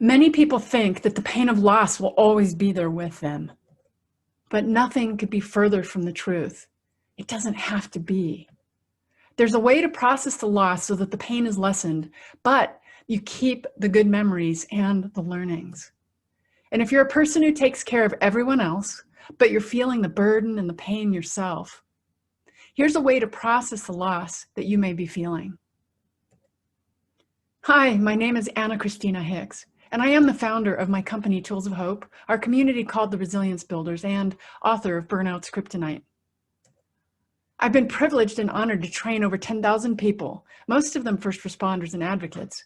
Many people think that the pain of loss will always be there with them, but nothing could be further from the truth. It doesn't have to be. There's a way to process the loss so that the pain is lessened, but you keep the good memories and the learnings. And if you're a person who takes care of everyone else, but you're feeling the burden and the pain yourself, here's a way to process the loss that you may be feeling. Hi, my name is Ana-Christina Hicks, and I am the founder of my company, Tools of Hope, our community called the Resilience Builders, and author of Burnout's Kryptonite. I've been privileged and honored to train over 10,000 people, most of them first responders and advocates.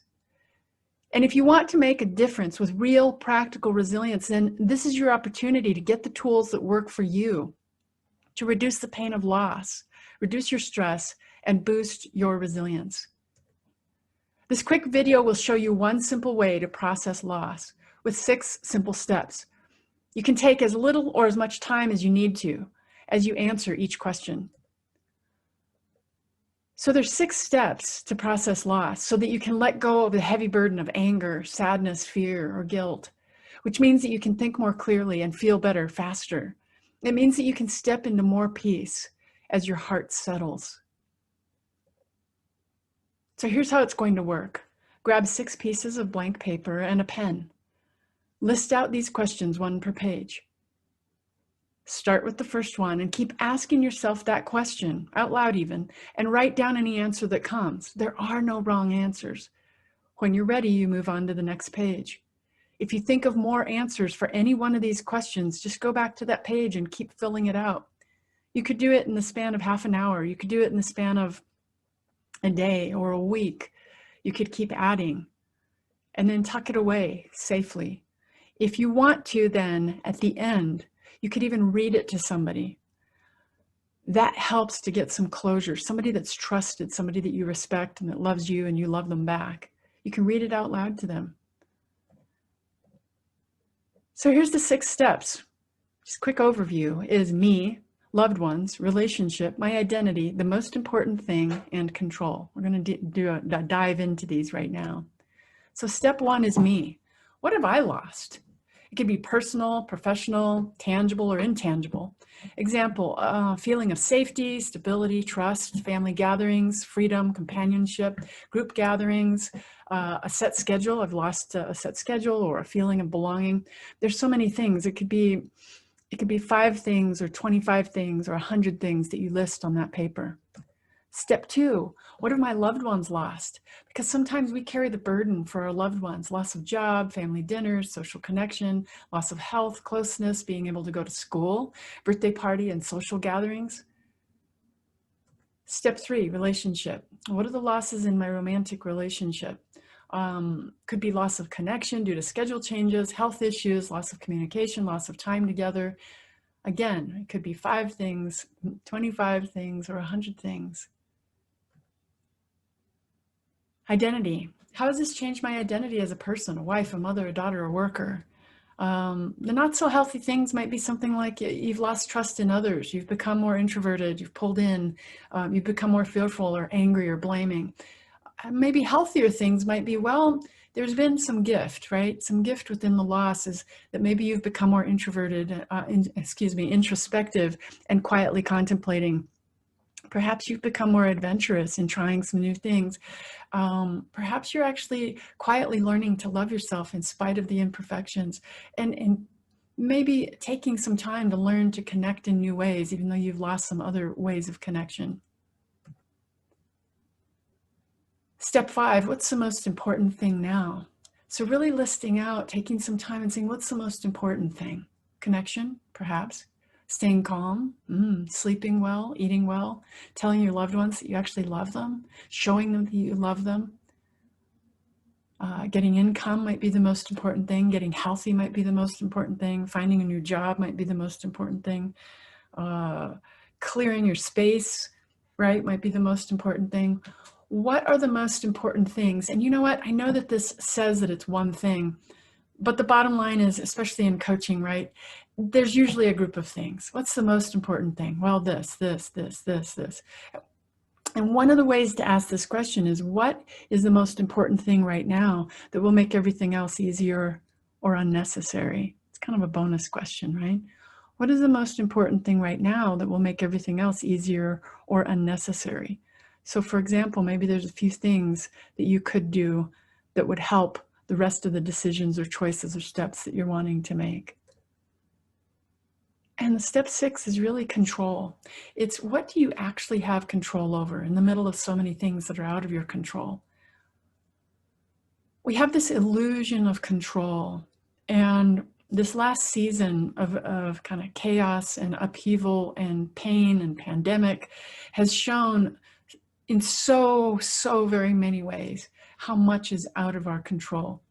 And if you want to make a difference with real practical resilience, then this is your opportunity to get the tools that work for you, to reduce the pain of loss, reduce your stress, and boost your resilience. This quick video will show you one simple way to process loss with 6 simple steps. You can take as little or as much time as you need to as you answer each question. So there's 6 steps to process loss so that you can let go of the heavy burden of anger, sadness, fear, or guilt, which means that you can think more clearly and feel better faster. It means that you can step into more peace as your heart settles. So here's how it's going to work. Grab 6 pieces of blank paper and a pen. List out these questions, 1 per page. Start with the first one and keep asking yourself that question, out loud even, and write down any answer that comes. There are no wrong answers. When you're ready, you move on to the next page. If you think of more answers for any one of these questions, just go back to that page and keep filling it out. You could do it in the span of half an hour. You could do it in the span of a day or a week. You could keep adding and then tuck it away safely. If you want to, then at the end, you could even read it to somebody. That helps to get some closure. Somebody that's trusted, somebody that you respect and that loves you and you love them back. You can read it out loud to them. So here's the 6 steps. Just a quick overview is me, loved ones, relationship, my identity, the most important thing, and control. We're going to dive into these right now. So step 1 is me. What have I lost? It could be personal, professional, tangible, or intangible. Example, feeling of safety, stability, trust, family gatherings, freedom, companionship, group gatherings, a set schedule. I've lost a set schedule or a feeling of belonging. There's so many things. It could be 5 things or 25 things or 100 things that you list on that paper. Step 2, what have my loved ones lost? Because sometimes we carry the burden for our loved ones, loss of job, family dinners, social connection, loss of health, closeness, being able to go to school, birthday party, and social gatherings. Step 3, relationship. What are the losses in my romantic relationship? Could be loss of connection due to schedule changes, health issues, loss of communication, loss of time together. Again, it could be 5 things, 25 things, or 100 things. Identity. How has this changed my identity as a person, a wife, a mother, a daughter, a worker? The not so healthy things might be something like you've lost trust in others, you've become more introverted, you've pulled in, you've become more fearful or angry or blaming. Maybe healthier things might be, well, there's been some gift, right? Some gift within the loss is that maybe you've become more introverted, introspective and quietly contemplating. Perhaps you've become more adventurous in trying some new things. Perhaps you're actually quietly learning to love yourself in spite of the imperfections and maybe taking some time to learn to connect in new ways, even though you've lost some other ways of connection. Step 5, what's the most important thing now? So really listing out, taking some time and saying, what's the most important thing? Connection, perhaps. Staying calm, sleeping well, eating well, telling your loved ones that you actually love them, showing them that you love them. Getting income might be the most important thing. Getting healthy might be the most important thing. Finding a new job might be the most important thing. Clearing your space, right, might be the most important thing. What are the most important things? And you know what? I know that this says that it's one thing, but the bottom line is, especially in coaching, right, there's usually a group of things. What's the most important thing? Well, this. And one of the ways to ask this question is, what is the most important thing right now that will make everything else easier or unnecessary? It's kind of a bonus question, right? What is the most important thing right now that will make everything else easier or unnecessary? So for example, maybe there's a few things that you could do that would help the rest of the decisions or choices or steps that you're wanting to make. And the step 6 is really control. It's, what do you actually have control over in the middle of so many things that are out of your control? We have this illusion of control, and this last season of kind of chaos and upheaval and pain and pandemic has shown in so very many ways how much is out of our control.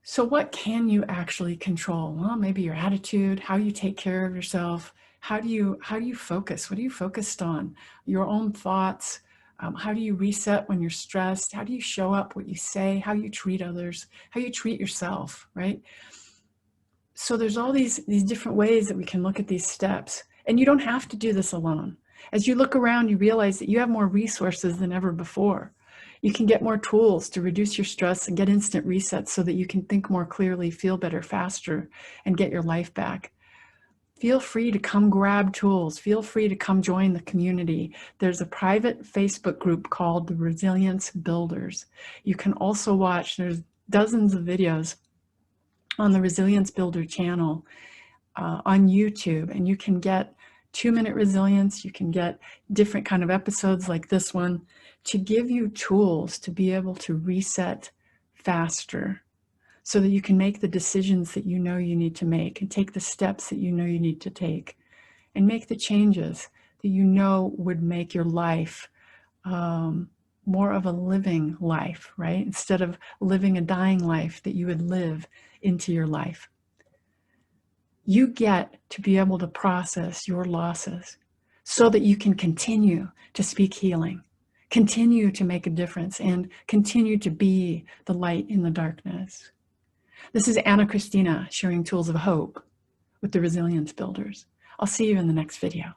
So what can you actually control? Well, maybe your attitude, how you take care of yourself, how do you focus? What are you focused on? Your own thoughts. How do you reset when you're stressed? How do you show up, what you say, how you treat others, how you treat yourself, right? So there's all these different ways that we can look at these steps. And you don't have to do this alone. As you look around, you realize that you have more resources than ever before. You can get more tools to reduce your stress and get instant resets so that you can think more clearly, feel better faster, and get your life back. Feel free to come grab tools. Feel free to come join the community. There's a private Facebook group called the Resilience Builders. You can also watch, there's dozens of videos on the Resilience Builder channel on YouTube, and you can get 2-minute resilience. You can get different kind of episodes like this one to give you tools to be able to reset faster so that you can make the decisions that you know you need to make and take the steps that you know you need to take and make the changes that you know would make your life more of a living life, right? Instead of living a dying life, that you would live into your life. You get to be able to process your losses so that you can continue to speak healing, continue to make a difference, and continue to be the light in the darkness. This is Ana-Christina sharing tools of hope with the Resilience Builders. I'll see you in the next video.